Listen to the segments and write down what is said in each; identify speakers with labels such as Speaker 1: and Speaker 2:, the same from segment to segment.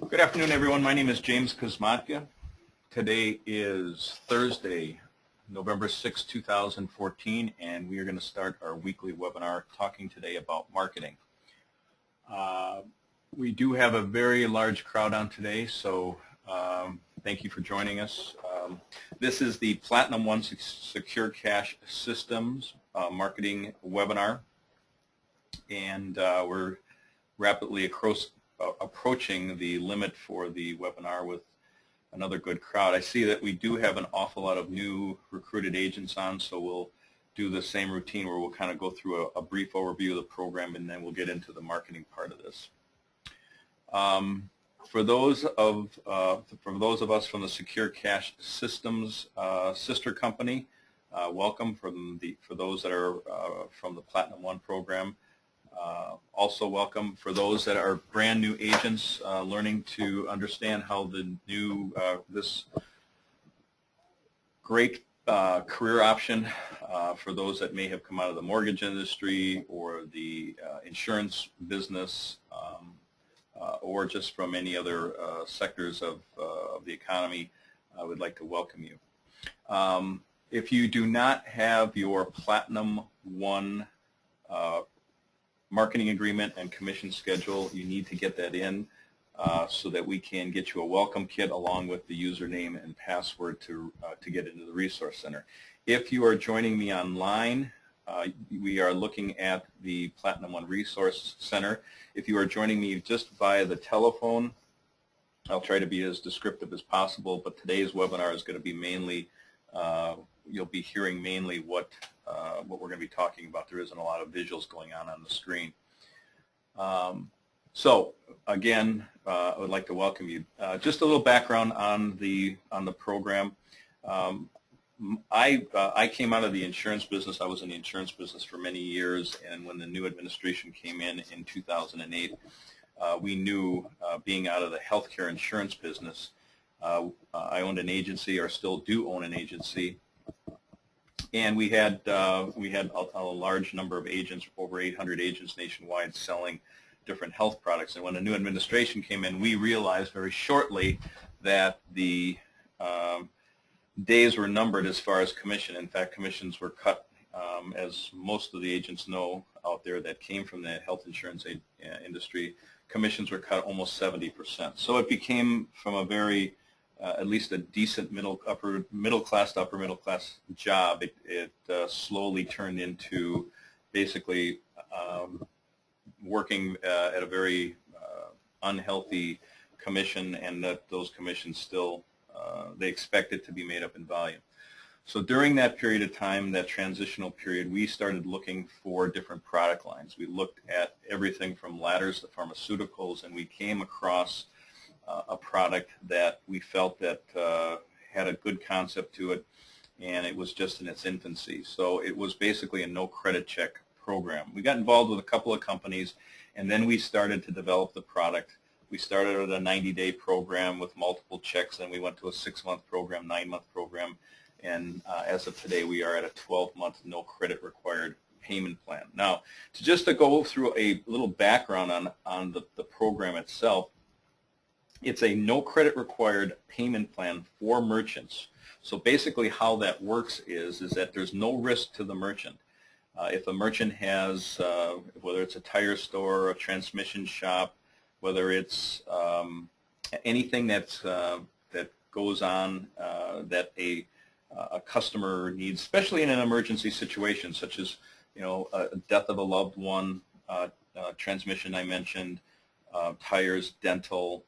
Speaker 1: Good afternoon, everyone. My name is James Kosmatka. Today is Thursday, November 6, 2014, and we are going to start our weekly webinar talking today about marketing. We do have a very large crowd on today, so thank you for joining us. This is the Platinum One Secure Cash Systems marketing webinar, and we're rapidly approaching the limit for the webinar with another good crowd. I see that we do have an awful lot of new recruited agents on, so we'll do the same routine where we'll kind of go through a brief overview of the program, and then we'll get into the marketing part of this. For those of us from the Secure Cash Systems sister company, welcome. For those that are from the Platinum One program, also welcome. For those that are brand new agents learning to understand how the new this great career option for those that may have come out of the mortgage industry or the insurance business or just from any other sectors of the economy, I would like to welcome you. If you do not have your Platinum One marketing agreement and commission schedule, you need to get that in so that we can get you a welcome kit along with the username and password to get into the Resource Center. If you are joining me online, we are looking at the Platinum One Resource Center. If you are joining me just via the telephone, I'll try to be as descriptive as possible, but today's webinar is going to be mainly, you'll be hearing mainly what we're going to be talking about. There isn't a lot of visuals going on the screen. So again, I would like to welcome you. Just a little background on the program. I came out of the insurance business. I was in the insurance business for many years, and when the new administration came in 2008, we knew, being out of the healthcare insurance business, I owned an agency, or still do own an agency, and we had a large number of agents, over 800 agents nationwide, selling different health products. And when the new administration came in, we realized very shortly that the days were numbered as far as commission. In fact, commissions were cut, as most of the agents know out there that came from the health insurance industry. Commissions were cut almost 70%. So it became, from a very at least a decent upper middle class job, it slowly turned into basically working at a very unhealthy commission, and that those commissions still, they expect it to be made up in volume. So during that period of time, that transitional period, we started looking for different product lines. We looked at everything from ladders to pharmaceuticals, and we came across a product that we felt that had a good concept to it, and it was just in its infancy. So it was basically a no credit check program. We got involved with a couple of companies, and then we started to develop the product. We started at a 90-day program with multiple checks, and we went to a 6-month program, 9-month program, and as of today, we are at a 12-month no credit required payment plan. Now, to go through a little background on the program itself, it's a no credit required payment plan for merchants. So basically how that works is that there's no risk to the merchant. If a merchant has, whether it's a tire store, a transmission shop, whether it's anything that goes on that a customer needs, especially in an emergency situation, such as a death of a loved one, transmission I mentioned, tires, dental,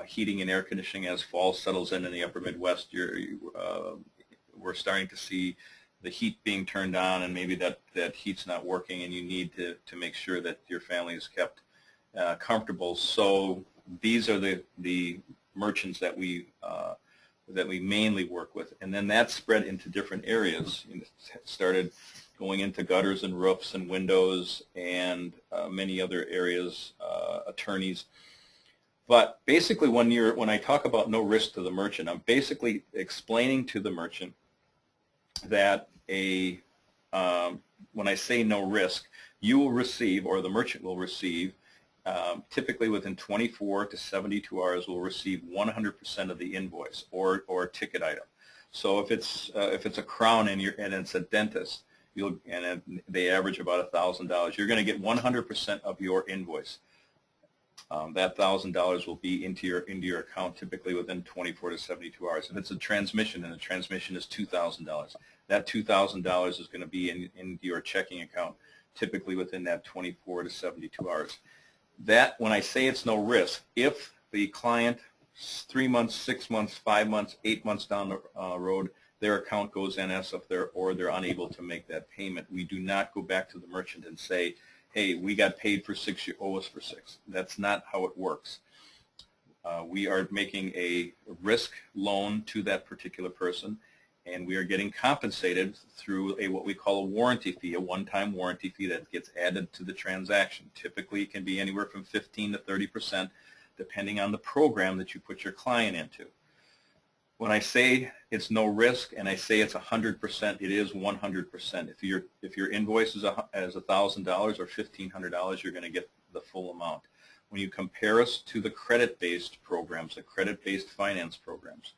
Speaker 1: heating and air conditioning. As fall settles in the upper Midwest, we're starting to see the heat being turned on, and maybe that heat's not working, and you need to make sure that your family is kept comfortable. So these are the merchants that we mainly work with, and then that spread into different areas. It started going into gutters and roofs and windows and many other areas, attorneys. But basically, when I talk about no risk to the merchant, I'm basically explaining to the merchant that when I say no risk, you will receive, or the merchant will receive, typically within 24 to 72 hours will receive 100% of the invoice or ticket item. So if it's a crown and it's a dentist, they average about $1,000. You're going to get 100% of your invoice. That $1,000 will be into your account typically within 24 to 72 hours. If it's a transmission and the transmission is $2,000, that $2,000 is going to be in your checking account typically within that 24 to 72 hours. That, when I say it's no risk, if the client 3 months, 6 months, 5 months, 8 months down the road, their account goes NS or they're unable to make that payment, we do not go back to the merchant and say, hey, we got paid for 6, you owe us for 6. That's not how it works. We are making a risk loan to that particular person, and we are getting compensated through what we call a warranty fee, a one-time warranty fee that gets added to the transaction. Typically, it can be anywhere from 15 to 30%, depending on the program that you put your client into. When I say it's no risk and I say it's 100%, it is 100%. If your invoice is $1,000 or $1,500, you're going to get the full amount. When you compare us to the credit-based programs, the credit-based finance programs,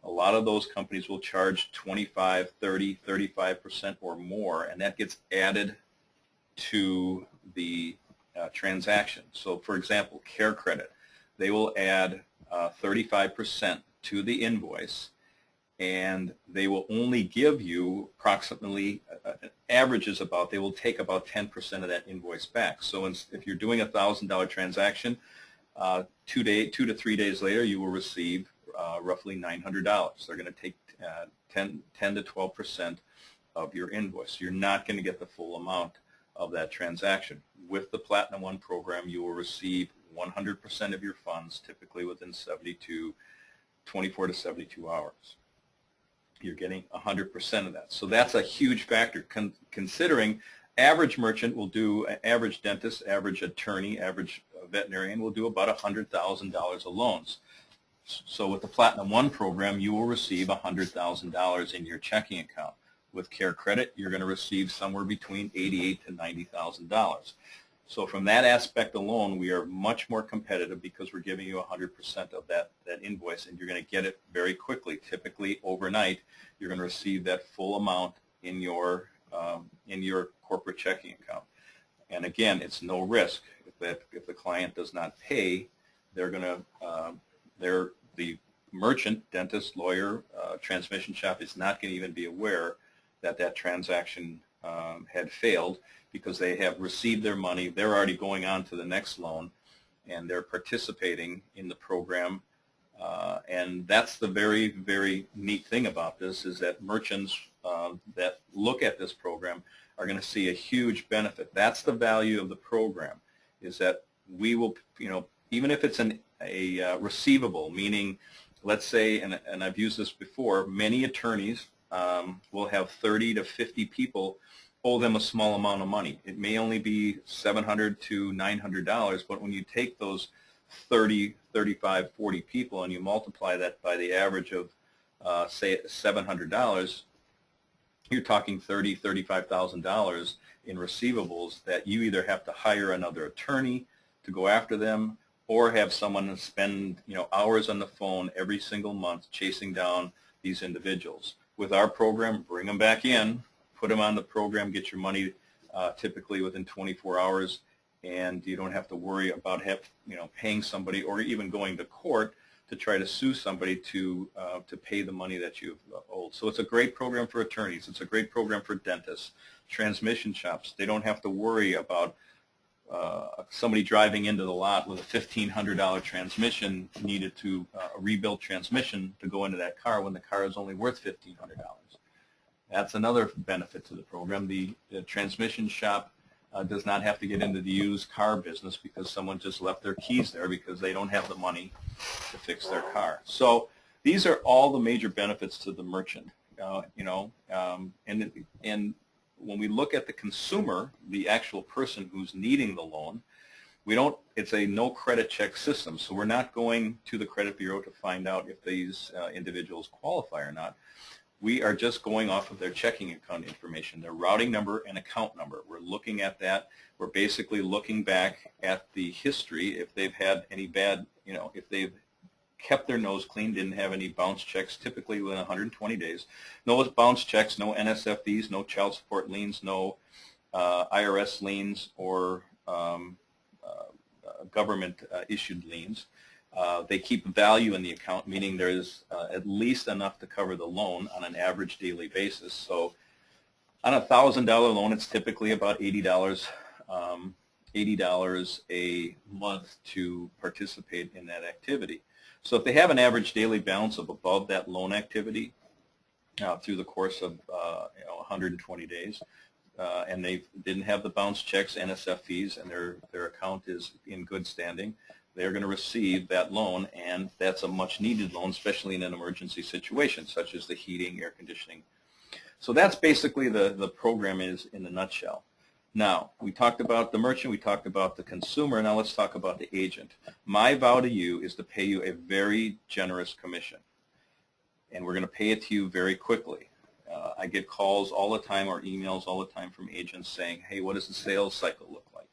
Speaker 1: a lot of those companies will charge 25, 30, 35% or more, and that gets added to the transaction. So, for example, Care Credit, they will add 35% to the invoice, and they will only give you approximately, averages about, they will take about 10% of that invoice back. So if you're doing a $1,000 transaction, 2 to 3 days later you will receive roughly $900. They're going to take 10 to 12% of your invoice. You're not going to get the full amount of that transaction. With the Platinum One program, you will receive 100% of your funds, typically within 24 to 72 hours. You're getting 100% of that. So that's a huge factor, considering average merchant will do, average dentist, average attorney, average veterinarian will do about $100,000 of loans. So with the Platinum One program, you will receive $100,000 in your checking account. With Care Credit, you're going to receive somewhere between $88,000 to $90,000. So from that aspect alone, we are much more competitive because we're giving you 100% of that invoice, and you're going to get it very quickly. Typically overnight, you're going to receive that full amount in your corporate checking account. And again, it's no risk. If the client does not pay, they're going to the merchant, dentist, lawyer, transmission shop is not going to even be aware that transaction had failed, because they have received their money. They're already going on to the next loan, and they're participating in the program. And that's the very, very neat thing about this, is that merchants that look at this program are going to see a huge benefit. That's the value of the program, is that we will, even if it's a receivable, meaning, let's say, and I've used this before, many attorneys will have 30 to 50 people owe them a small amount of money. It may only be $700 to $900, but when you take those 30, 35, 40 people and you multiply that by the average of, say, $700, you're talking $30,000, $35,000 in receivables that you either have to hire another attorney to go after them, or have someone spend hours on the phone every single month chasing down these individuals. With our program, bring them back in, put them on the program, get your money typically within 24 hours, and you don't have to worry about paying somebody or even going to court to try to sue somebody to pay the money that you've owed. So it's a great program for attorneys. It's a great program for dentists, transmission shops. They don't have to worry about somebody driving into the lot with a $1,500 transmission, needed to rebuild transmission to go into that car when the car is only worth $1,500. That's another benefit to the program. The transmission shop does not have to get into the used car business because someone just left their keys there because they don't have the money to fix their car. So these are all the major benefits to the merchant. And when we look at the consumer, the actual person who's needing the loan, it's a no credit check system. So we're not going to the credit bureau to find out if these individuals qualify or not. we are just going off of their checking account information, their routing number and account number. We're looking at that. We're basically looking back at the history, if they've had any bad, if they've kept their nose clean, didn't have any bounce checks, typically within 120 days. No bounce checks, no NSFDs, no child support liens, no IRS liens or government-issued liens. They keep value in the account, meaning there's at least enough to cover the loan on an average daily basis. So on a $1,000 loan, it's typically about $80 a month to participate in that activity. So if they have an average daily balance of above that loan activity through the course of 120 days, and they didn't have the bounce checks, NSF fees, and their account is in good standing, they're going to receive that loan, and that's a much needed loan, especially in an emergency situation such as the heating, air conditioning. So that's basically the program is in a nutshell. Now, we talked about the merchant, we talked about the consumer, now let's talk about the agent. My vow to you is to pay you a very generous commission, and we're going to pay it to you very quickly. I get calls all the time or emails all the time from agents saying, hey, what does the sales cycle look like?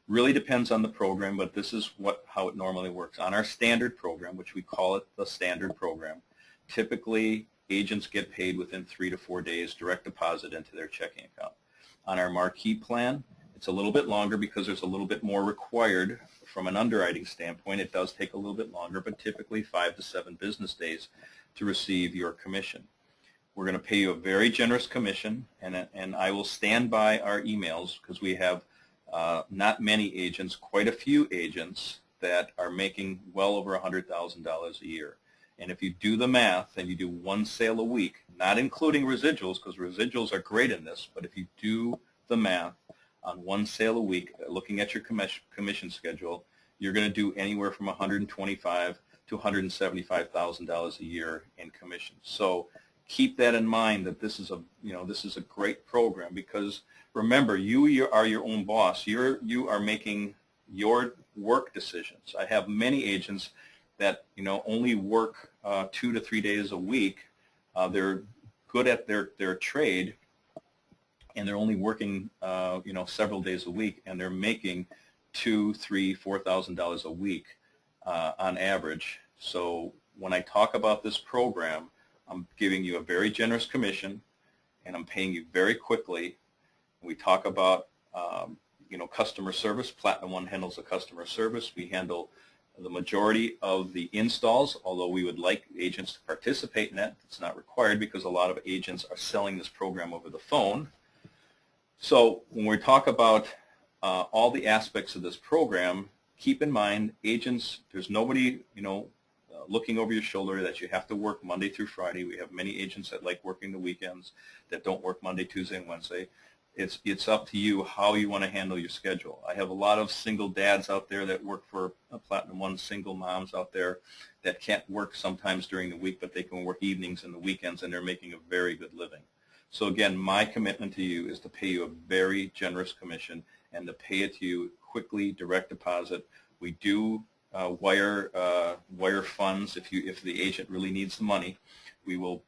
Speaker 1: Really depends on the program, but this is how it normally works. On our standard program, which we call it the standard program, typically agents get paid within 3 to 4 days, direct deposit into their checking account. On our Marquee plan, it's a little bit longer because there's a little bit more required from an underwriting standpoint. It does take a little bit longer, but typically 5 to 7 business days to receive your commission. We're going to pay you a very generous commission, and I will stand by our emails because we have not many agents, quite a few agents that are making well over $100,000 a year. And if you do the math and you do 1 sale a week, not including residuals, because residuals are great in this, but if you do the math on 1 sale a week, looking at your commission schedule, you're going to do anywhere from $125,000 to $175,000 a year in commissions. So keep that in mind, that this is a great program, because remember, you are your own boss. You are making your work decisions. I have many agents that only work 2 to 3 days a week. They're good at their trade, and they're only working several days a week, and they're making $2,000, $3,000, $4,000 a week on average. So when I talk about this program, I'm giving you a very generous commission, and I'm paying you very quickly. We talk about customer service. Platinum One handles the customer service. We handle the majority of the installs, although we would like agents to participate in that. It's not required because a lot of agents are selling this program over the phone. So when we talk about all the aspects of this program, keep in mind, agents, there's nobody looking over your shoulder that you have to work Monday through Friday. We have many agents that like working the weekends, that don't work Monday, Tuesday, and Wednesday. It's up to you how you want to handle your schedule. I have a lot of single dads out there that work for Platinum One, single moms out there that can't work sometimes during the week, but they can work evenings and the weekends, and they're making a very good living. So again, my commitment to you is to pay you a very generous commission and to pay it to you quickly, direct deposit. We do wire funds if the agent really needs the money. We will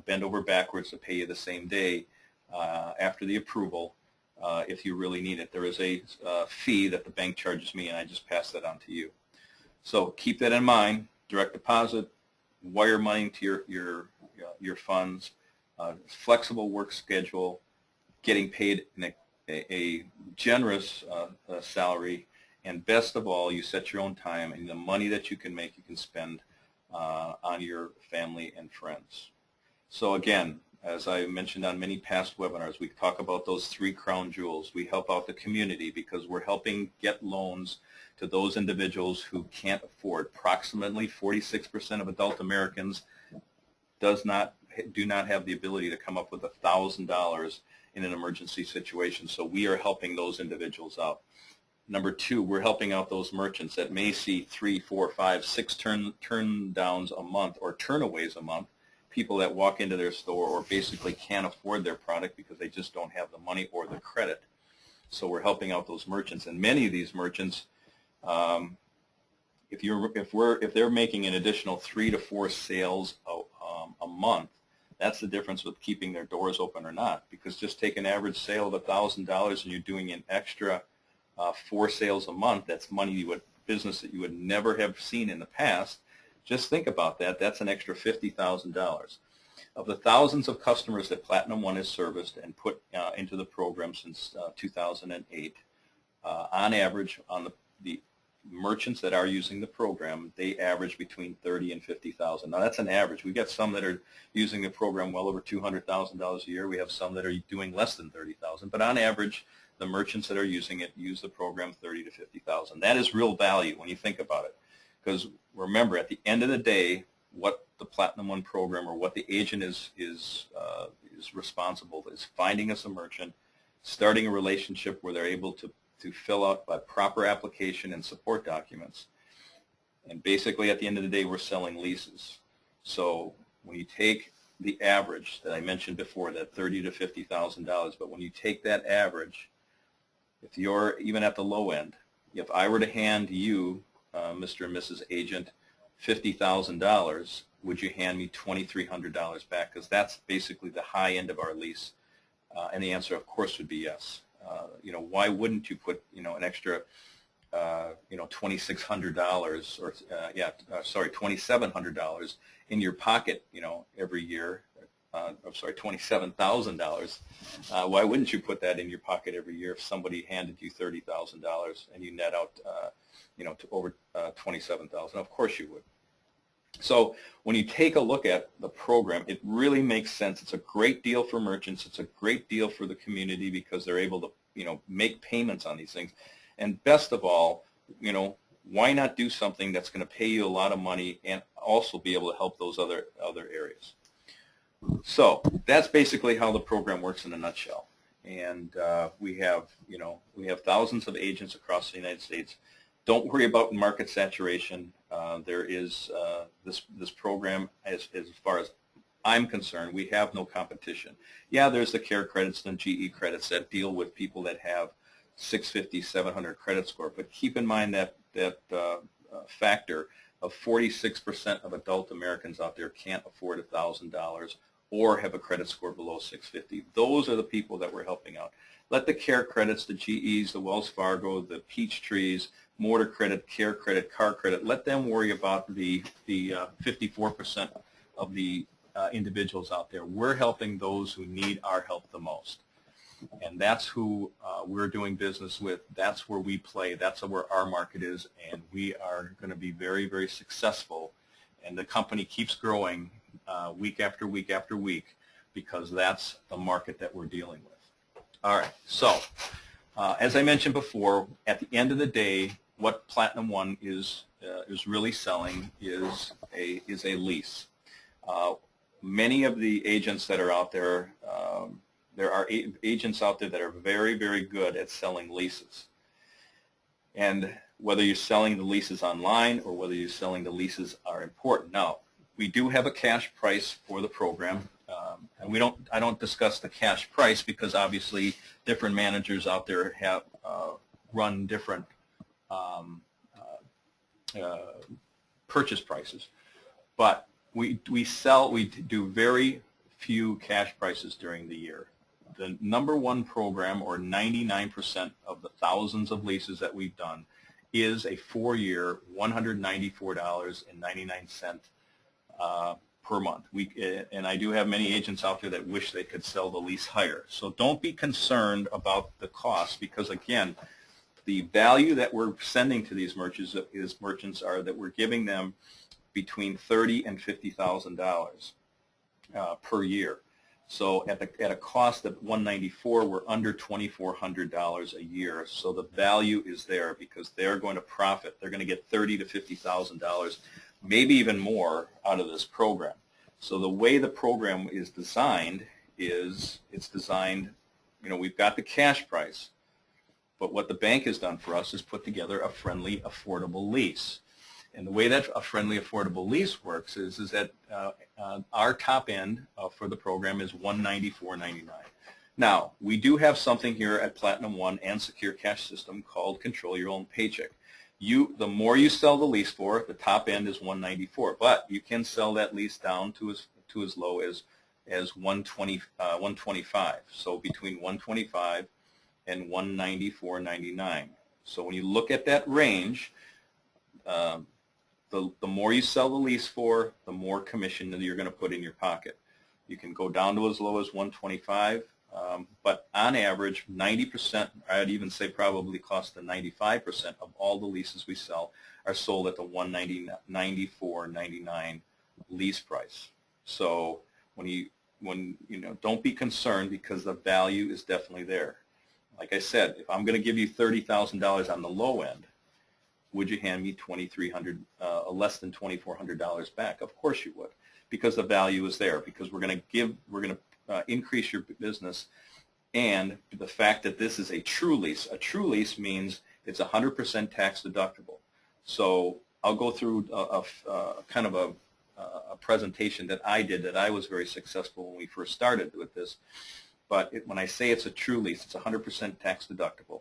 Speaker 1: bend over backwards to pay you the same day after the approval if you really need it. There is a fee that the bank charges me, and I just pass that on to you. So keep that in mind. Direct deposit, wire money to your funds, flexible work schedule, getting paid in a generous salary, and best of all, you set your own time, and the money that you can make, you can spend on your family and friends. So again, as I mentioned on many past webinars, we talk about those 3 crown jewels. We help out the community because we're helping get loans to those individuals who can't afford. Approximately 46% of adult Americans do not have the ability to come up with $1,000 in an emergency situation. So we are helping those individuals out. Number 2, we're helping out those merchants that may see 3, 4, 5, 6 turn downs a month or turnaways a month. People that walk into their store or basically can't afford their product because they just don't have the money or the credit. So we're helping out those merchants, and many of these merchants, if they're making an additional 3 to 4 sales a month, That's the difference with keeping their doors open or not, because just take an average sale of $1,000 and you're doing an extra 4 sales a month. That's money business that you would never have seen in the past. Just think about that. That's an extra $50,000. Of the thousands of customers that Platinum One has serviced and put into the program since 2008, on average, on the merchants that are using the program, they average between $30,000 and $50,000. Now that's an average. We've got some that are using the program well over $200,000 a year. We have some that are doing less than $30,000. But on average, the merchants that are using it use the program $30,000 to $50,000. That is real value when you think about it. Because remember, at the end of the day, what the Platinum One program or what the agent is responsible is finding us a merchant, starting a relationship where they're able to fill out a proper application and support documents. And basically at the end of the day, we're selling leases. So when you take the average that I mentioned before, that $30,000 to $50,000, but when you take that average, if you're even at the low end, if I were to hand you, Mr. and Mrs. Agent, $50,000, would you hand me $2,300 back? Because that's basically the high end of our lease. And the answer, of course, would be yes. Why wouldn't you put, an extra, $2,600 or, $2,700 in your pocket, every year? $27,000. Why wouldn't you put that in your pocket every year if somebody handed you $30,000 and you net out, to over $27,000? Of course you would. So when you take a look at the program, it really makes sense. It's a great deal for merchants. It's a great deal for the community because they're able to, make payments on these things. And best of all, why not do something that's going to pay you a lot of money and also be able to help those other areas? So that's basically how the program works in a nutshell. And we have thousands of agents across the United States. Don't worry about market saturation. There is this program, as far as I'm concerned, we have no competition. Yeah, there's the CARE credits and GE credits that deal with people that have 650, 700 credit score. But keep in mind that factor of 46% of adult Americans out there can't afford $1,000 or have a credit score below 650. Those are the people that we're helping out. Let the CARE credits, the GEs, the Wells Fargo, the Peachtrees, Mortar Credit, CARE Credit, Car Credit, let them worry about the 54% of the individuals out there. We're helping those who need our help the most. And that's who we're doing business with. That's where we play. That's where our market is. And we are going to be very, very successful. And the company keeps growing week after week after week because that's the market that we're dealing with. All right. So as I mentioned before, at the end of the day, what Platinum One is really selling is a lease. Many of the agents that are out there, there are agents out there that are very, very good at selling leases. And whether you're selling the leases online or whether you're selling the leases are important. Now, we do have a cash price for the program. And I don't discuss the cash price because obviously different managers out there have run different purchase prices. But we do very few cash prices during the year. The number one program, or 99% of the thousands of leases that we've done, is a 4-year, $194.99 per month. And I do have many agents out there that wish they could sell the lease higher. So don't be concerned about the cost because, again, the value that we're sending to these merchants are that we're giving them between $30,000 and $50,000 per year. So at a cost of $194, we're under $2,400 a year. So the value is there because they're going to profit. They're going to get $30,000 to $50,000, maybe even more, out of this program. So the way the program is designed is it's designed, we've got the cash price, but what the bank has done for us is put together a friendly, affordable lease. And the way that a friendly, affordable lease works is that our top end for the program is $194.99. Now, we do have something here at Platinum One and Secure Cash System called Control Your Own Paycheck. The more you sell the lease for, the top end is $194, but you can sell that lease down to as low as as 125. So between 125 and 194.99. So when you look at that range, the more you sell the lease for, the more commission that you're going to put in your pocket. You can go down to as low as 125, but on average, 90%, I'd even say probably close to 95% of all the leases we sell are sold at the $194.99 lease price. So don't be concerned, because the value is definitely there. Like I said, if I'm going to give you $30,000 on the low end, would you hand me $2,300, less than $2,400 back? Of course you would, because the value is there. Because we're going to increase your business, and the fact that this is a true lease. A true lease means it's 100% tax deductible. So I'll go through kind of a presentation that I did that I was very successful when we first started with this. But when I say it's a true lease, it's 100% tax deductible.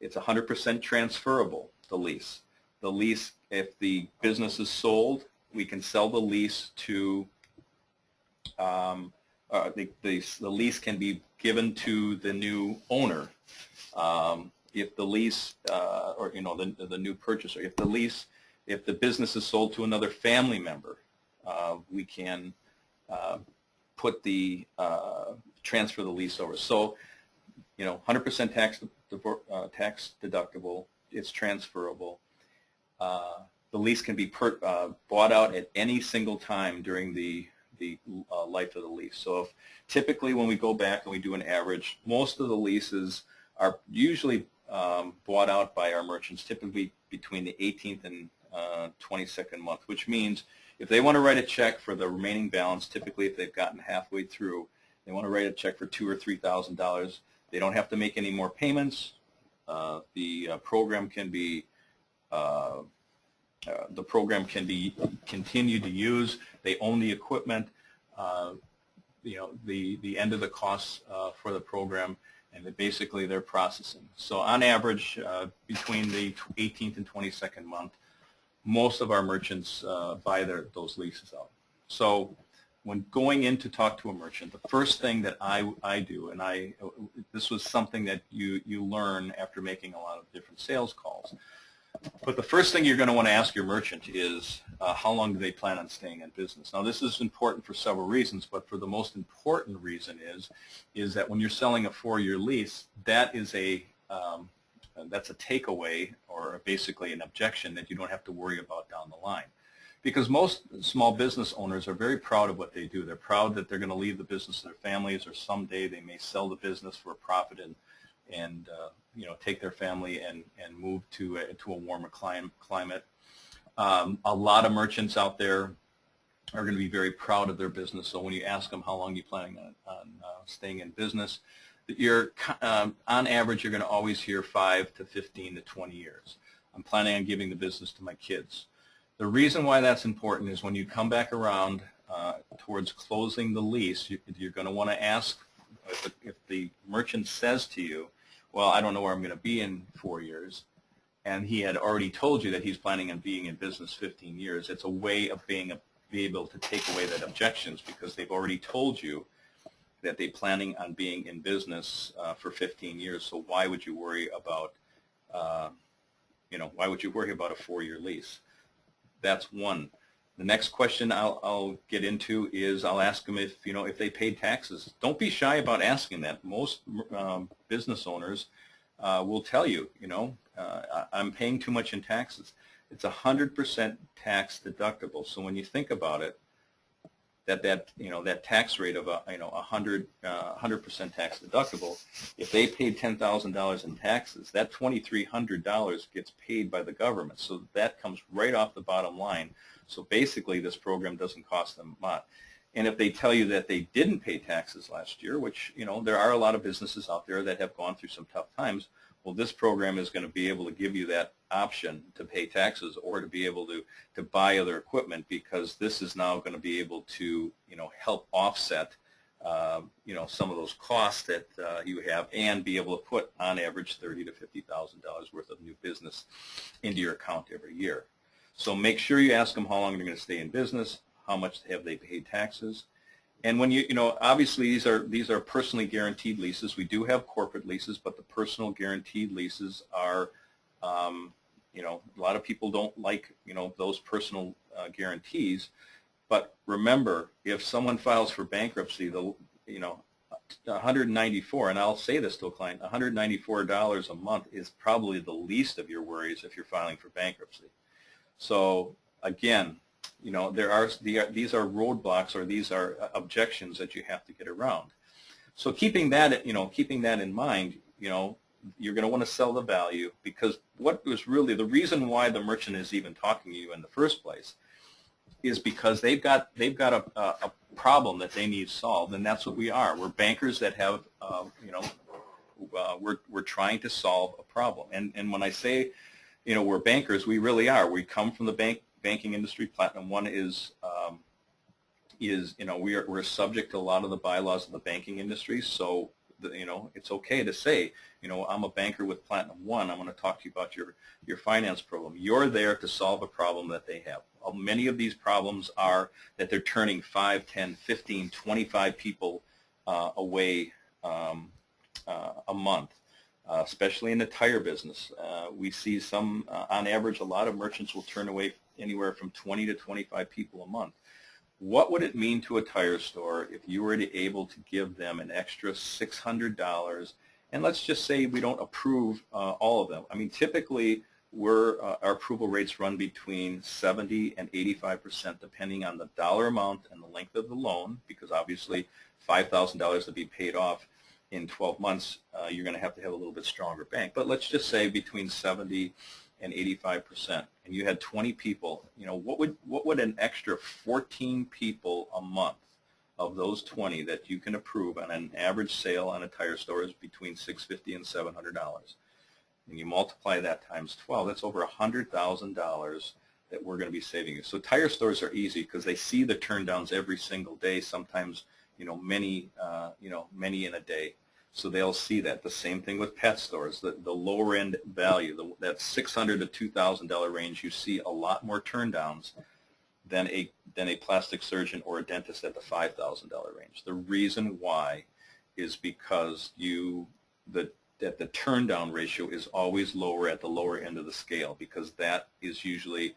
Speaker 1: It's 100% transferable, the lease. The lease, if the business is sold, we can sell the lease to, the lease can be given to the new owner. If the lease, or the new purchaser, if the business is sold to another family member, we can transfer the lease over. So, 100% tax deductible. It's transferable. The lease can be bought out at any single time during the life of the lease. So typically when we go back and we do an average, most of the leases are usually bought out by our merchants typically between the 18th and 22nd month, which means if they want to write a check for the remaining balance, typically if they've gotten halfway through, they want to write a check for $2,000 or $3,000. They don't have to make any more payments. The program can be continued to use. They own the equipment. The end of the costs for the program, and basically they're processing. So on average, between the 18th and 22nd month, most of our merchants buy those leases out. So when going in to talk to a merchant, the first thing that I do, and this was something that you learn after making a lot of different sales calls, but the first thing you're going to want to ask your merchant is how long do they plan on staying in business. Now this is important for several reasons, but for the most important reason is that when you're selling a 4-year lease, that is that's a takeaway, or basically an objection that you don't have to worry about down the line. Because most small business owners are very proud of what they do. They're proud that they're going to leave the business to their families, or someday they may sell the business for a profit and take their family and move to a warmer climate. A lot of merchants out there are going to be very proud of their business. So when you ask them how long you're planning on staying in business, on average you're going to always hear 5 to 15 to 20 years. I'm planning on giving the business to my kids. The reason why that's important is when you come back around towards closing the lease, you're going to want to ask, if the merchant says to you, well, I don't know where I'm going to be in 4 years, and he had already told you that he's planning on being in business 15 years, it's a way of be able to take away that objections, because they've already told you that they're planning on being in business for 15 years. So why would you worry about, why would you worry about a 4-year lease? That's one. The next question I'll get into is I'll ask them if they paid taxes. Don't be shy about asking that. Most business owners will tell you, I'm paying too much in taxes. It's 100% tax deductible. So when you think about it, that tax rate of 100% tax deductible, if they paid $10,000 in taxes, that $2,300 gets paid by the government. So that comes right off the bottom line. So basically this program doesn't cost them much. And if they tell you that they didn't pay taxes last year, which there are a lot of businesses out there that have gone through some tough times, well, this program is going to be able to give you that option to pay taxes or to be able to buy other equipment, because this is now going to be able to help offset some of those costs that you have, and be able to put on average $30,000 to $50,000 worth of new business into your account every year. So make sure you ask them how long they're going to stay in business, how much have they paid taxes, And when obviously these are personally guaranteed leases. We do have corporate leases, but the personal guaranteed leases are, a lot of people don't like, those personal guarantees. But remember, if someone files for bankruptcy, 194, and I'll say this to a client, $194 a month is probably the least of your worries if you're filing for bankruptcy. So again, these are roadblocks, or these are objections that you have to get around. So keeping that in mind, you're going to want to sell the value, because what was really the reason why the merchant is even talking to you in the first place is because they've got a problem that they need solved, and that's what we are. We're bankers that have, we're trying to solve a problem. And when I say, we're bankers, we really are. We come from the banking industry. Platinum One is we're subject to a lot of the bylaws of the banking industry. So it's okay to say, I'm a banker with Platinum One. I'm going to talk to you about your finance problem. You're there to solve a problem that they have. Many of these problems are that they're turning 5, 10, 15, 25 people away a month, especially in the tire business. We see some, on average, a lot of merchants will turn away anywhere from 20 to 25 people a month. What would it mean to a tire store if you were able to give them an extra $600? And let's just say we don't approve all of them. I mean, typically, our approval rates run between 70 and 85%, depending on the dollar amount and the length of the loan, because obviously $5,000 to be paid off in 12 months, you're going to have a little bit stronger bank. But let's just say between 70 and 85%, and you had 20 people, what would an extra 14 people a month of those 20 that you can approve on an average sale on a tire store is between $650 and $700. And you multiply that times 12, that's over $100,000 that we're going to be saving you. So tire stores are easy because they see the turndowns every single day, sometimes many in a day. So they'll see that. The same thing with pet stores. The lower end value, that $600 to $2,000 range, you see a lot more turndowns than a plastic surgeon or a dentist at the $5,000 range. The reason why is because that the turndown ratio is always lower at the lower end of the scale, because that is usually,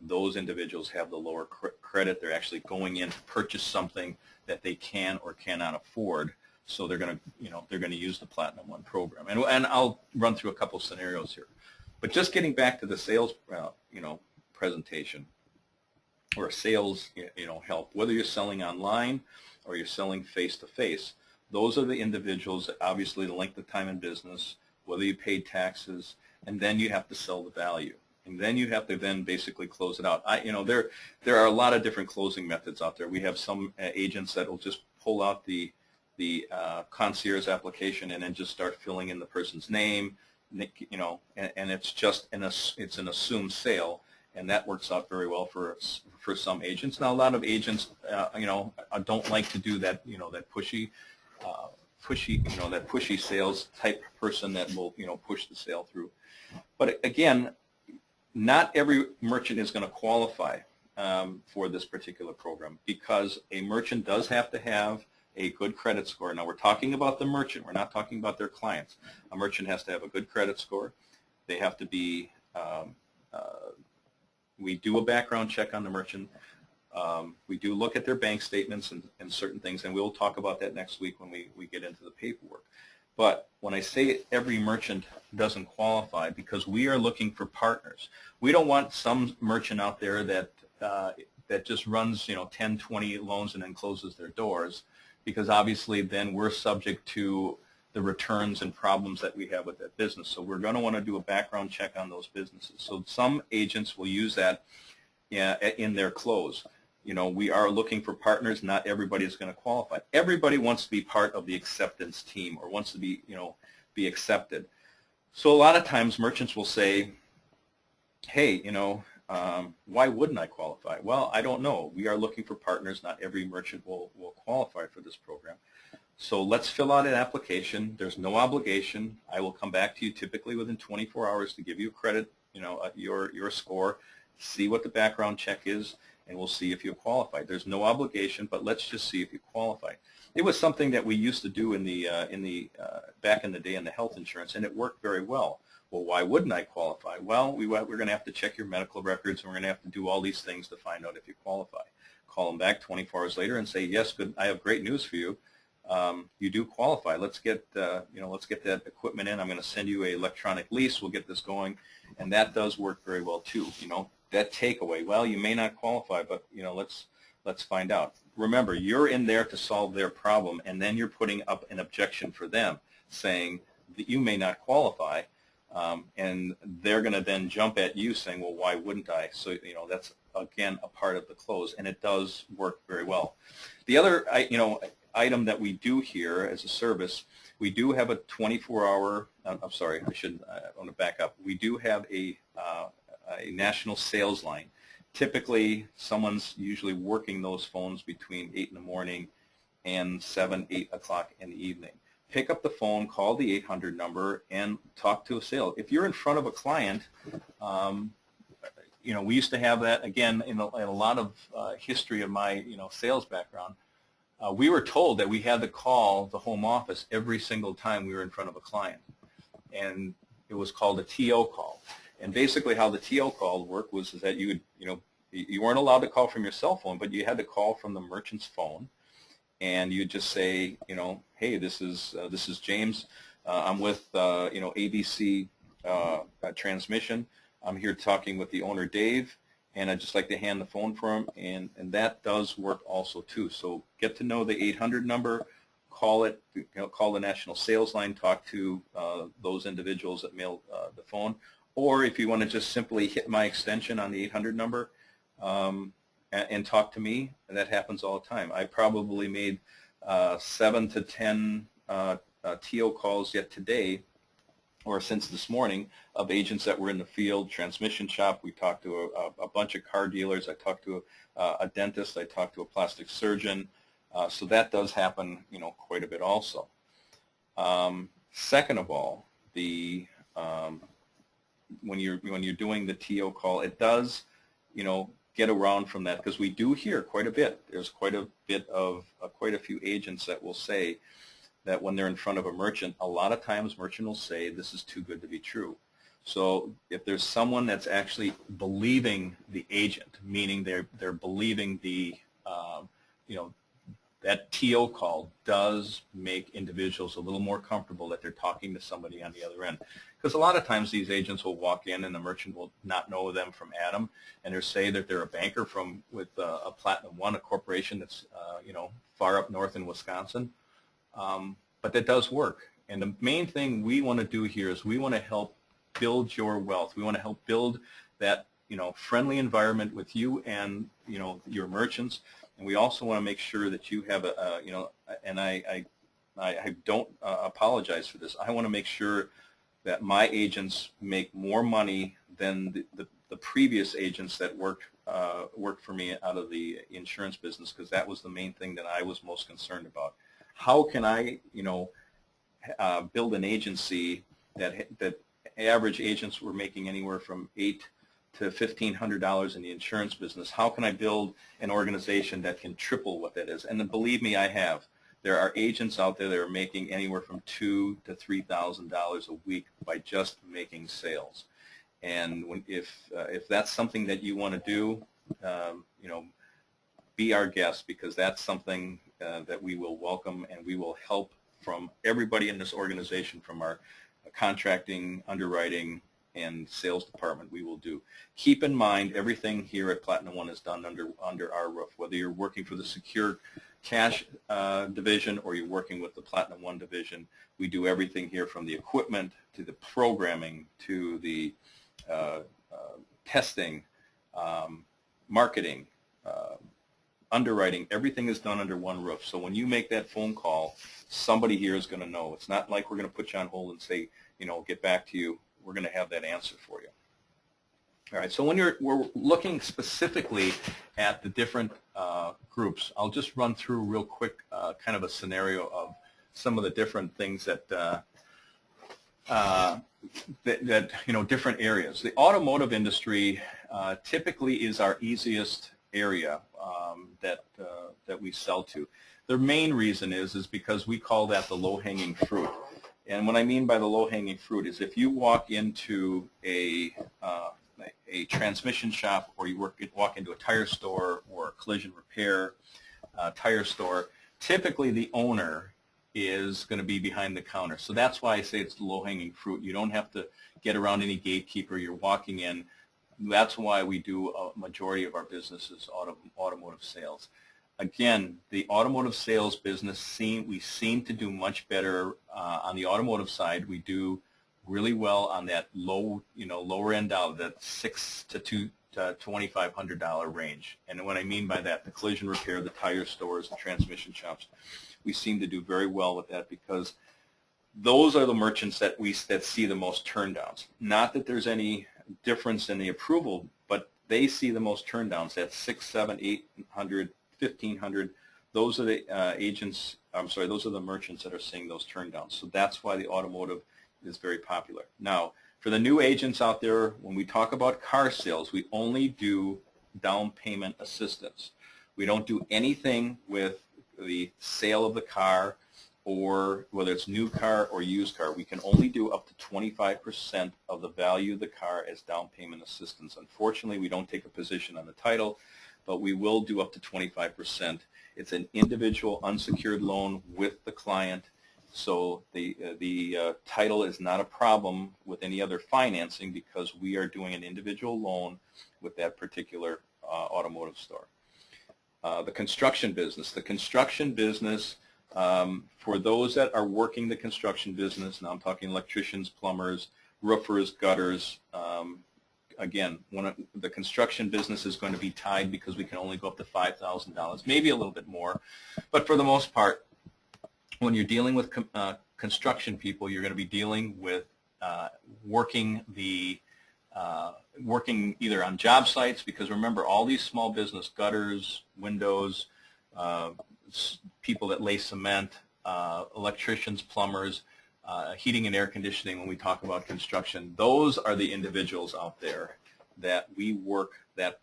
Speaker 1: those individuals have the lower credit. They're actually going in to purchase something that they can or cannot afford. So they're going to use the Platinum One program, and I'll run through a couple scenarios here. But just getting back to the sales, presentation or sales, help, whether you're selling online or you're selling face to face, those are the individuals. Obviously, the length of time in business, whether you paid taxes, and then you have to sell the value, and then you have to then basically close it out. There are a lot of different closing methods out there. We have some agents that will just pull out the concierge application and then just start filling in the person's name, and it's just it's an assumed sale, and that works out very well for some agents. Now, a lot of agents, don't like to do that, that pushy, that pushy sales type person that will, push the sale through. But again, not every merchant is going to qualify for this particular program, because a merchant does have to have a good credit score. Now, we're talking about the merchant. We're not talking about their clients. A merchant has to have a good credit score. They have to be, we do a background check on the merchant. We do look at their bank statements and certain things, and we'll talk about that next week when we get into the paperwork. But when I say every merchant doesn't qualify, because we are looking for partners. We don't want some merchant out there that just runs 10, 20 loans and then closes their doors, because obviously then we're subject to the returns and problems that we have with that business. So we're going to want to do a background check on those businesses. So some agents will use that in their close. We are looking for partners. Not everybody is going to qualify. Everybody wants to be part of the acceptance team, or wants to be accepted. So a lot of times merchants will say, hey, why wouldn't I qualify? Well, I don't know. We are looking for partners. Not every merchant will qualify for this program. So let's fill out an application. There's no obligation. I will come back to you typically within 24 hours to give you a credit, your score, see what the background check is, and we'll see if you qualify. There's no obligation, but let's just see if you qualify. It was something that we used to do in the back in the day in the health insurance, and it worked very well. Well, why wouldn't I qualify? Well, we're going to have to check your medical records, and we're going to have to do all these things to find out if you qualify. Call them back 24 hours later and say, yes, good. I have great news for you. You do qualify. Let's get let's get that equipment in. I'm going to send you an electronic lease. We'll get this going, and that does work very well too. That takeaway. Well, you may not qualify, but let's find out. Remember, you're in there to solve their problem, and then you're putting up an objection for them, saying that you may not qualify, and they're going to then jump at you saying, well, why wouldn't I? So that's again a part of the close, and it does work very well. The other item that we do here as a service, we do have a 24-hour. I'm sorry, I want to back up. We do have a national sales line. Typically, someone's usually working those phones between 8 in the morning and 7, 8 o'clock in the evening. Pick up the phone, call the 800 number, and talk to a sales. If you're in front of a client, we used to have that, again, in a lot of history of my sales background. We were told that we had to call the home office every single time we were in front of a client, and it was called a TO call. And basically how the TO call worked was that you weren't allowed to call from your cell phone, but you had to call from the merchant's phone, and you'd just say, hey, this is James. I'm with ABC Transmission. I'm here talking with the owner, Dave, and I'd just like to hand the phone for him, and that does work also too. So get to know the 800 number, call it, call the national sales line, talk to those individuals that mail the phone. Or if you want to just simply hit my extension on the 800 number and talk to me, and that happens all the time. I probably made 7 to 10 TO calls yet today, or since this morning, of agents that were in the field, transmission shop. We talked to a bunch of car dealers. I talked to a dentist. I talked to a plastic surgeon. So that does happen, quite a bit also. Second of all, when you're doing the TO call, it does, get around from that, because we do hear quite a bit. There's quite a few agents that will say that when they're in front of a merchant, a lot of times merchant will say, this is too good to be true. So if there's someone that's actually believing the agent, meaning they're believing the that TO call does make individuals a little more comfortable that they're talking to somebody on the other end. Because a lot of times these agents will walk in and the merchant will not know them from Adam, and they'll say that they're a banker with a Platinum One, a corporation that's far up north in Wisconsin. But that does work. And the main thing we want to do here is we want to help build your wealth. We want to help build that friendly environment with you and your merchants. And we also want to make sure that you have and I don't apologize for this. I want to make sure that my agents make more money than the previous agents that worked for me out of the insurance business, because that was the main thing that I was most concerned about. How can I build an agency that average agents were making anywhere from $800 to $1,500 in the insurance business? How can I build an organization that can triple what that is? And then believe me, I have. There are agents out there that are making anywhere from $2,000 to $3,000 a week by just making sales. And if that's something that you want to do, be our guest, because that's something that we will welcome, and we will help from everybody in this organization, from our contracting, underwriting, and sales department. We will do. Keep in mind, everything here at Platinum One is done under our roof. Whether you're working for the Secure Cash division or you're working with the Platinum One division, we do everything here, from the equipment to the programming to the testing, marketing, underwriting. Everything is done under one roof. So when you make that phone call, somebody here is going to know. It's not like we're going to put you on hold and say, get back to you. We're going to have that answer for you. All right, so when we're looking specifically at the different groups, I'll just run through real quick kind of a scenario of some of the different things that different areas. The automotive industry typically is our easiest area that we sell to. The main reason is because we call that the low-hanging fruit. And what I mean by the low-hanging fruit is if you walk into a transmission shop, or you walk into a tire store or a collision repair tire store, typically the owner is going to be behind the counter. So that's why I say it's the low-hanging fruit. You don't have to get around any gatekeeper. You're walking in. That's why we do a majority of our business is automotive sales. Again, the automotive sales business, we seem to do much better on the automotive side. We do really well on that lower end dollar, that $600 to $2,500 range. And what I mean by that, the collision repair, the tire stores, the transmission shops, we seem to do very well with that because those are the merchants that see the most turndowns. Not that there's any difference in the approval, but they see the most turndowns. That's 6, 7, 800, 1,500. Those are the those are the merchants that are seeing those turndowns. So that's why the automotive is very popular. Now, for the new agents out there, when we talk about car sales, we only do down payment assistance. We don't do anything with the sale of the car, or whether it's new car or used car. We can only do up to 25% of the value of the car as down payment assistance. Unfortunately, we don't take a position on the title, but we will do up to 25%. It's an individual unsecured loan with the client, so the title is not a problem with any other financing because we are doing an individual loan with that particular automotive store. The construction business. The construction business, for those that are working the construction business, now I'm talking electricians, plumbers, roofers, gutters, again, the construction business is going to be tied because we can only go up to $5,000, maybe a little bit more. But for the most part, when you're dealing with construction people, you're going to be dealing with working either on job sites, because remember, all these small business, gutters, windows, people that lay cement, electricians, plumbers, heating and air conditioning, when we talk about construction, those are the individuals out there that we work that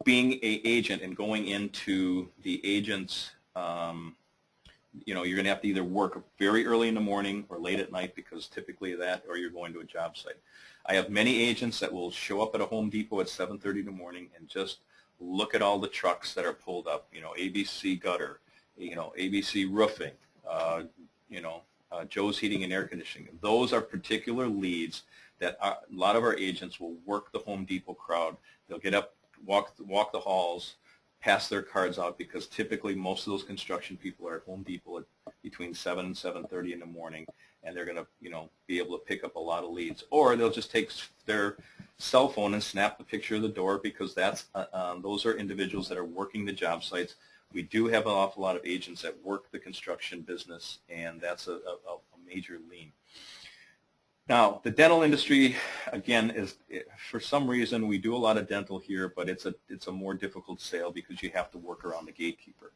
Speaker 1: being an agent and going into the agent's, you're going to have to either work very early in the morning or late at night, because typically that, or you're going to a job site. I have many agents that will show up at a Home Depot at 7:30 in the morning and just look at all the trucks that are pulled up, ABC Gutter, ABC Roofing, Joe's Heating and Air Conditioning. Those are particular leads that a lot of our agents will work the Home Depot crowd. They'll get up, walk the halls, pass their cards out, because typically most of those construction people are at Home Depot at between 7 and 7:30 in the morning, and they're going to be able to pick up a lot of leads. Or they'll just take their cell phone and snap the picture of the door, because that's those are individuals that are working the job sites. We do have an awful lot of agents that work the construction business, and that's a major lean. Now, the dental industry, again, is, for some reason, we do a lot of dental here, but it's a more difficult sale because you have to work around the gatekeeper.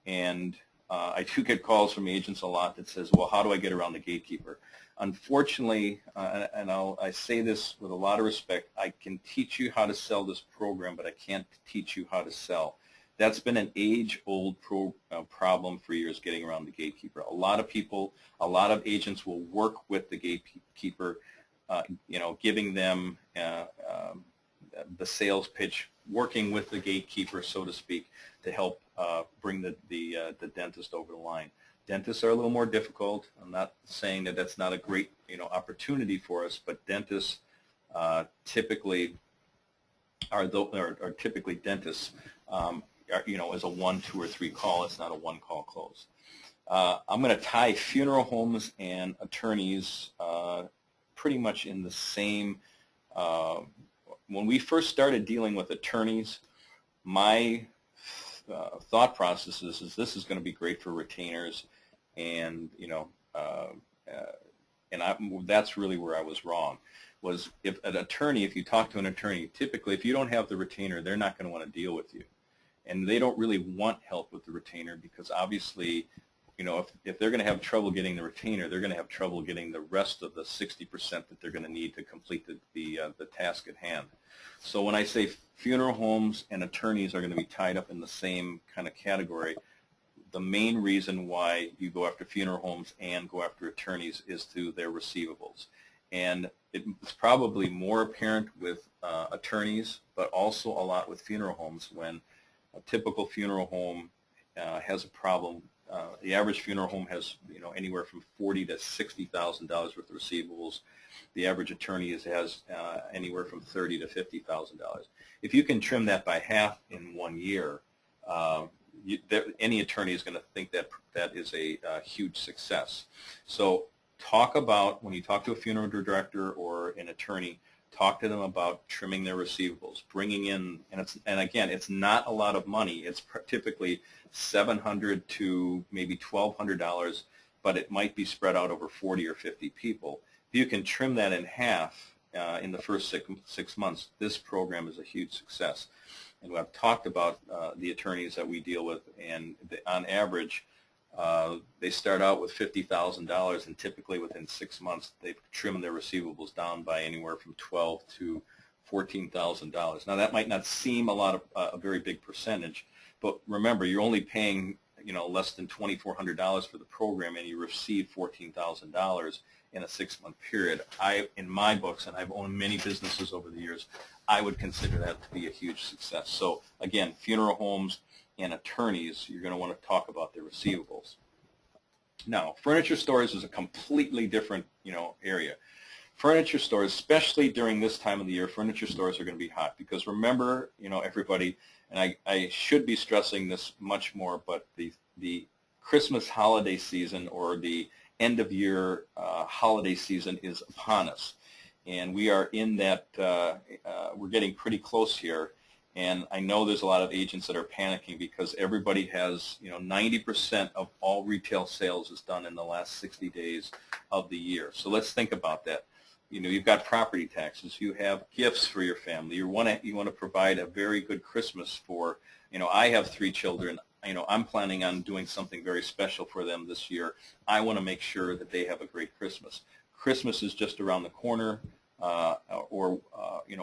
Speaker 1: And I do get calls from agents a lot that says, well, how do I get around the gatekeeper? Unfortunately, and I say this with a lot of respect, I can teach you how to sell this program, but I can't teach you how to sell. That's been an age-old problem for years, getting around the gatekeeper. A lot of agents will work with the gatekeeper, giving them the sales pitch, working with the gatekeeper, so to speak, to help bring the dentist over the line. Dentists are a little more difficult. I'm not saying that that's not a great opportunity for us, but dentists typically are typically dentists. Is a 1, 2, or 3 call. It's not a 1 call close. I'm going to tie funeral homes and attorneys pretty much in the same. When we first started dealing with attorneys, my thought process is this is going to be great for retainers, and that's really where I was wrong. Was if you talk to an attorney, typically if you don't have the retainer, they're not going to want to deal with you. And they don't really want help with the retainer, because obviously if they're going to have trouble getting the retainer, they're going to have trouble getting the rest of the 60% that they're going to need to complete the task at hand. So when I say funeral homes and attorneys are going to be tied up in the same kind of category, the main reason why you go after funeral homes and go after attorneys is to their receivables. And it's probably more apparent with attorneys, but also a lot with funeral homes. When a typical funeral home has a problem, the average funeral home has anywhere from $40,000 to $60,000 worth of receivables. The average attorney has anywhere from $30,000 to $50,000. If you can trim that by half in 1 year, any attorney is going to think that that is a huge success. So talk about, when you talk to a funeral director or an attorney, talk to them about trimming their receivables, bringing in, and again, it's not a lot of money. It's typically $700 to maybe $1,200, but it might be spread out over 40 or 50 people. If you can trim that in half in the first 6 months, this program is a huge success. And I've talked about the attorneys that we deal with, and on average, they start out with $50,000, and typically within 6 months, they've trimmed their receivables down by anywhere from $12,000 to $14,000. Now, that might not seem a very big percentage, but remember, you're only paying less than $2,400 for the program, and you receive $14,000 in a 6-month period. In my books, and I've owned many businesses over the years, I would consider that to be a huge success. So again, funeral homes and attorneys, you're going to want to talk about their receivables. Now, furniture stores is a completely different area. Furniture stores, especially during this time of the year, furniture stores are going to be hot because remember, everybody, and I should be stressing this much more, but the Christmas holiday season or the end of year holiday season is upon us. And we are in that, we're getting pretty close here. And I know there's a lot of agents that are panicking because everybody has, 90% of all retail sales is done in the last 60 days of the year. So let's think about that. You've got property taxes, you have gifts for your family, you want to provide a very good Christmas for, I have 3 children, I'm planning on doing something very special for them this year. I want to make sure that they have a great Christmas. Christmas is just around the corner, or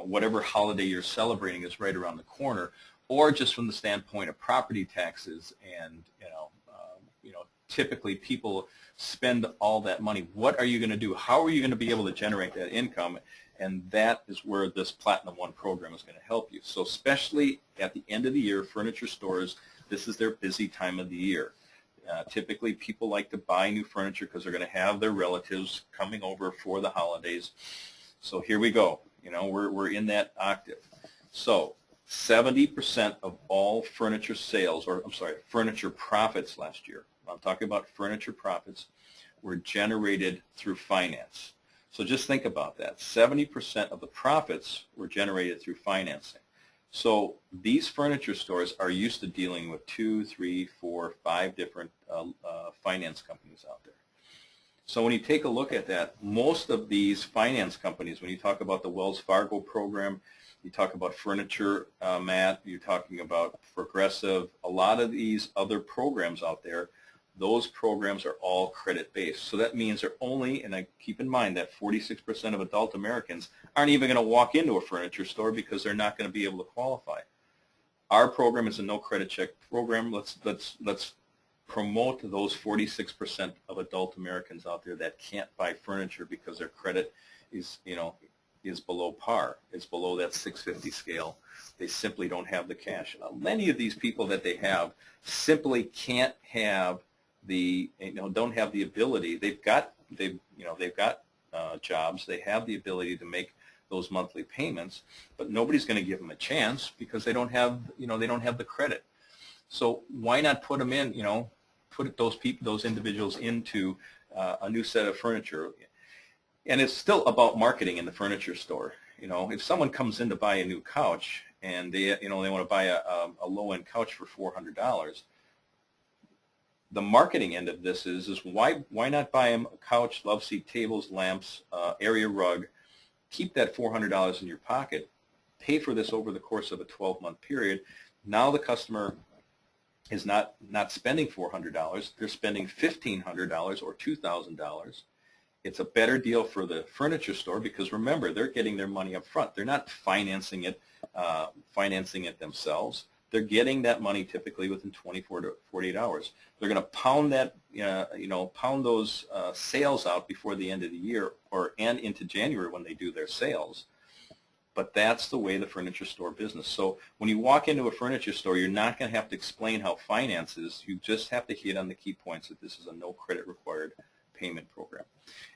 Speaker 1: whatever holiday you're celebrating is right around the corner, or just from the standpoint of property taxes and typically people spend all that money. What are you going to do? How are you going to be able to generate that income? And that is where this Platinum One program is going to help you. So especially at the end of the year, furniture stores, this is their busy time of the year. Typically, people like to buy new furniture because they're going to have their relatives coming over for the holidays. So here we go. We're in that octave. So 70% of all furniture sales, or I'm sorry, furniture profits last year, I'm talking about furniture profits, were generated through finance. So just think about that. 70% of the profits were generated through financing. So these furniture stores are used to dealing with 2, 3, 4, 5 different finance companies out there. So when you take a look at that, most of these finance companies, when you talk about the Wells Fargo program, you talk about Furniture Mat, you're talking about Progressive, a lot of these other programs out there, those programs are all credit-based. So that means they're only, and I keep in mind that 46% of adult Americans aren't even going to walk into a furniture store because they're not going to be able to qualify. Our program is a no credit check program. Let's promote those 46% of adult Americans out there that can't buy furniture because their credit is below par. It's below that 650 scale. They simply don't have the cash. Many of these people that they have simply can't have don't have the ability. They've got jobs. They have the ability to make those monthly payments, but nobody's going to give them a chance because they don't have the credit. So why not put them in? Put those individuals into a new set of furniture. And it's still about marketing in the furniture store. If someone comes in to buy a new couch and they want to buy a low-end couch for $400, the marketing end of this is why not buy them a couch, love seat, tables, lamps, area rug, keep that $400 in your pocket, pay for this over the course of a 12-month period. Now the customer is not spending $400. They're spending $1,500 or $2,000. It's a better deal for the furniture store because remember, they're getting their money up front. They're not financing it themselves. They're getting that money typically within 24 to 48 hours. They're going to pound that, pound those sales out before the end of the year and into January when they do their sales. But that's the way the furniture store business. So when you walk into a furniture store, you're not going to have to explain how finance is. You just have to hit on the key points that this is a no credit required payment program.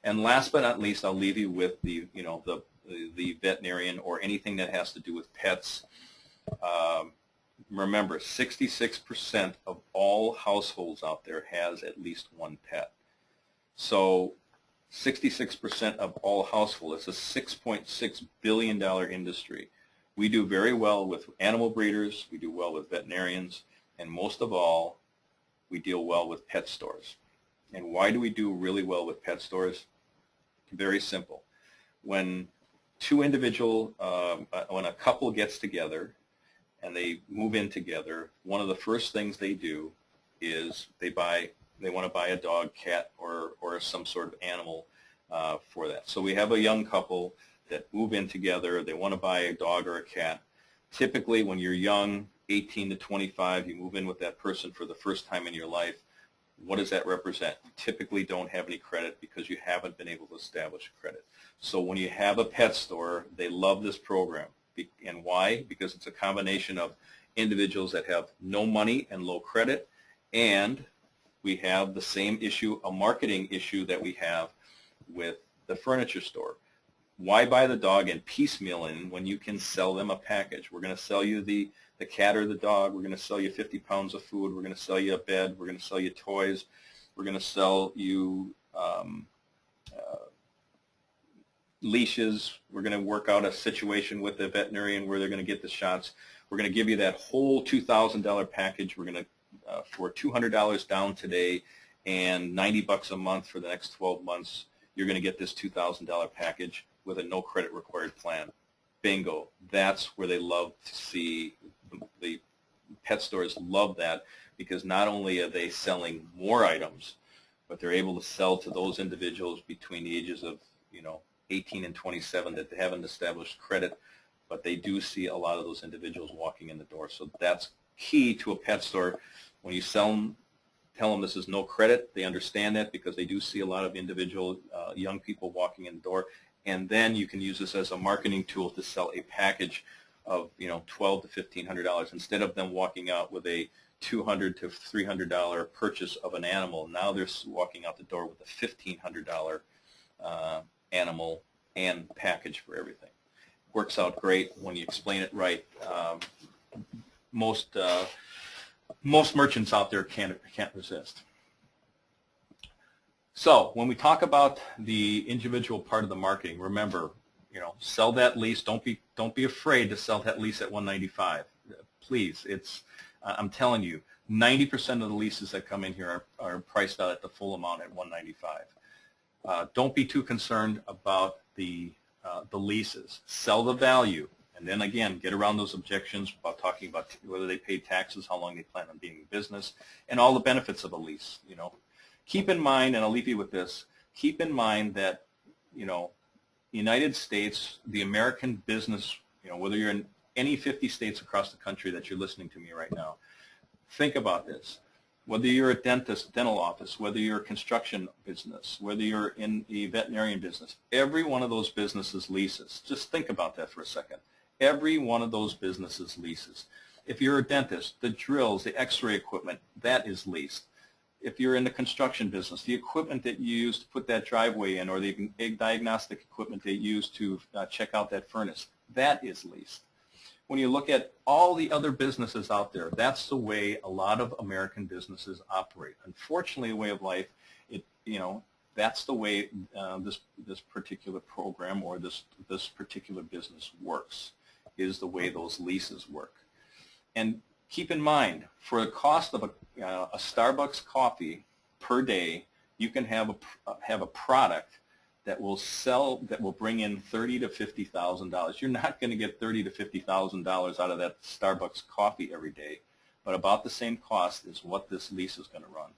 Speaker 1: And last but not least, I'll leave you with the veterinarian or anything that has to do with pets. Remember, 66% of all households out there has at least one pet. So 66% of all households, it's a $6.6 billion industry. We do very well with animal breeders, we do well with veterinarians, and most of all, we deal well with pet stores. And why do we do really well with pet stores? Very simple. When when a couple gets together and they move in together, one of the first things they do is they want to buy a dog, cat, or some sort of animal for that. So we have a young couple that move in together. They want to buy a dog or a cat. Typically, when you're young, 18 to 25, you move in with that person for the first time in your life. What does that represent? You typically don't have any credit because you haven't been able to establish credit. So when you have a pet store, they love this program. And why? Because it's a combination of individuals that have no money and low credit, and we have the same issue, a marketing issue that we have with the furniture store. Why buy the dog and piecemeal in when you can sell them a package? We're going to sell you the cat or the dog. We're going to sell you 50 pounds of food. We're going to sell you a bed. We're going to sell you toys. We're going to sell you leashes. We're going to work out a situation with the veterinarian where they're going to get the shots. We're going to give you that whole $2,000 package. We're going to for $200 down today and $90 a month for the next 12 months, you're going to get this $2,000 package with a no credit required plan. Bingo. That's where they love to see. The pet stores love that because not only are they selling more items, but they're able to sell to those individuals between the ages of 18 and 27 that they haven't established credit, but they do see a lot of those individuals walking in the door. So that's key to a pet store. When you tell them this is no credit, they understand that because they do see a lot of individual young people walking in the door. And then you can use this as a marketing tool to sell a package of $1,200 to $1,500 instead of them walking out with a $200 to $300 purchase of an animal. Now they're walking out the door with a $1,500 animal and package for everything. Works out great when you explain it right. Most merchants out there can't resist. So when we talk about the individual part of the marketing, remember, sell that lease. Don't be afraid to sell that lease at $195. Please, I'm telling you, 90% of the leases that come in here are priced out at the full amount at $195. Don't be too concerned about the leases. Sell the value. And then again, get around those objections about talking about whether they pay taxes, how long they plan on being in business, and all the benefits of a lease. Keep in mind, and I'll leave you with this, keep in mind that, United States, the American business, whether you're in any 50 states across the country that you're listening to me right now, think about this. Whether you're a dental office, whether you're a construction business, whether you're in a veterinarian business, every one of those businesses leases. Just think about that for a second. Every one of those businesses leases. If you're a dentist, the drills, the x-ray equipment, that is leased. If you're in the construction business, the equipment that you use to put that driveway in or the diagnostic equipment they use to check out that furnace, that is leased. When you look at all the other businesses out there, that's the way a lot of American businesses operate. Unfortunately, a way of life, that's the way this particular program or this particular business works, is the way those leases work. And keep in mind, for the cost of a Starbucks coffee per day, you can have a product that will bring in $30,000 to $50,000. You're not going to get $30,000 to $50,000 out of that Starbucks coffee every day, but about the same cost as what this lease is going to run.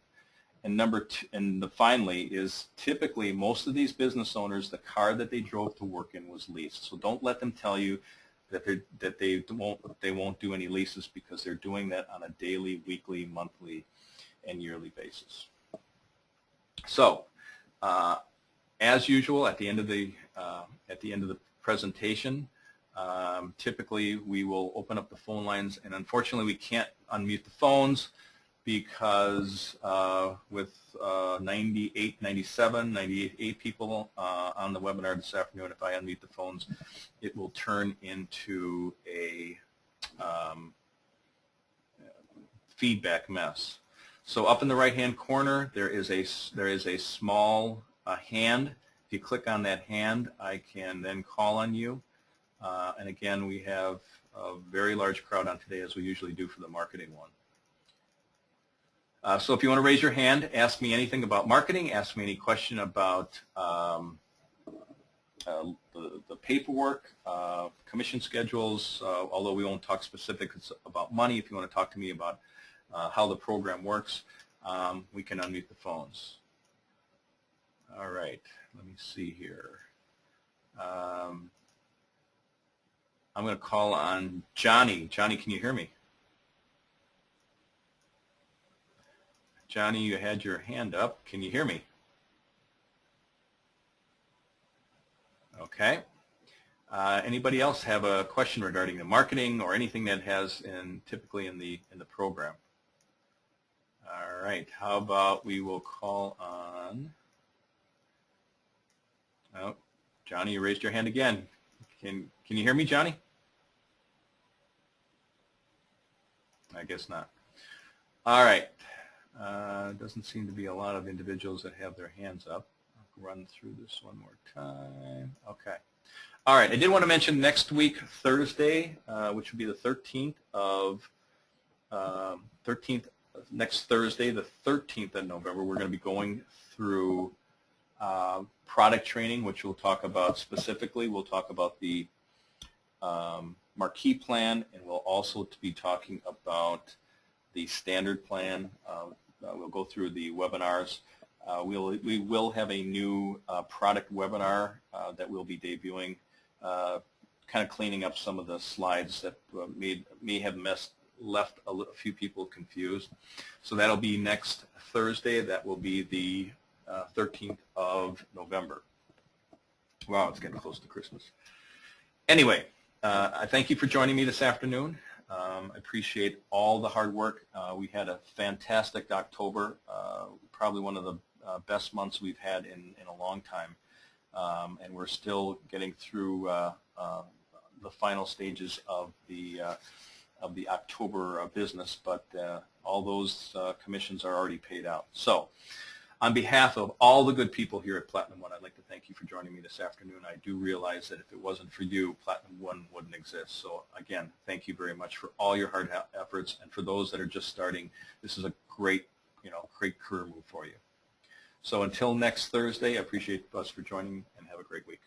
Speaker 1: And number two, finally, is typically most of these business owners, the car that they drove to work in was leased. So don't let them tell you that they won't do any leases, because they're doing that on a daily, weekly, monthly, and yearly basis. So, as usual, at the end of the presentation, typically we will open up the phone lines, and unfortunately we can't unmute the phones because with 98 people on the webinar this afternoon, if I unmute the phones, it will turn into a feedback mess. So up in the right-hand corner, there is a small hand. If you click on that hand, I can then call on you. And again, we have a very large crowd on today, as we usually do for the marketing one. So if you want to raise your hand, ask me anything about marketing, ask me any question about the paperwork, commission schedules, although we won't talk specifics about money. If you want to talk to me about how the program works, we can unmute the phones. All right, let me see here. I'm going to call on Johnny. Johnny, can you hear me? Johnny, you had your hand up. Can you hear me? Okay. Anybody else have a question regarding the marketing or anything that has typically in the program? All right. How about we will call on? Oh, Johnny, you raised your hand again. Can you hear me, Johnny? I guess not. All right. Doesn't seem to be a lot of individuals that have their hands up. I'll run through this one more time. Okay. All right. I did want to mention next week, Thursday, which would be the 13th of next Thursday, the 13th of November, we're going to be going through product training, which we'll talk about specifically. We'll talk about the Marquee plan, and we'll also be talking about the standard plan. We'll go through the webinars. We will have a new product webinar that we'll be debuting, kind of cleaning up some of the slides that may have left a few people confused. So that'll be next Thursday. That will be the 13th of November. Wow, it's getting close to Christmas. Anyway, I thank you for joining me this afternoon. I appreciate all the hard work. We had a fantastic October, probably one of the best months we've had in a long time, and we're still getting through the final stages of the October business, but all those commissions are already paid out. So, on behalf of all the good people here at Platinum One, I'd like to thank you for joining me this afternoon. I do realize that if it wasn't for you, Platinum One wouldn't exist. So again, thank you very much for all your hard efforts, and for those that are just starting, this is a great, great career move for you. So until next Thursday, I appreciate us for joining, and have a great week.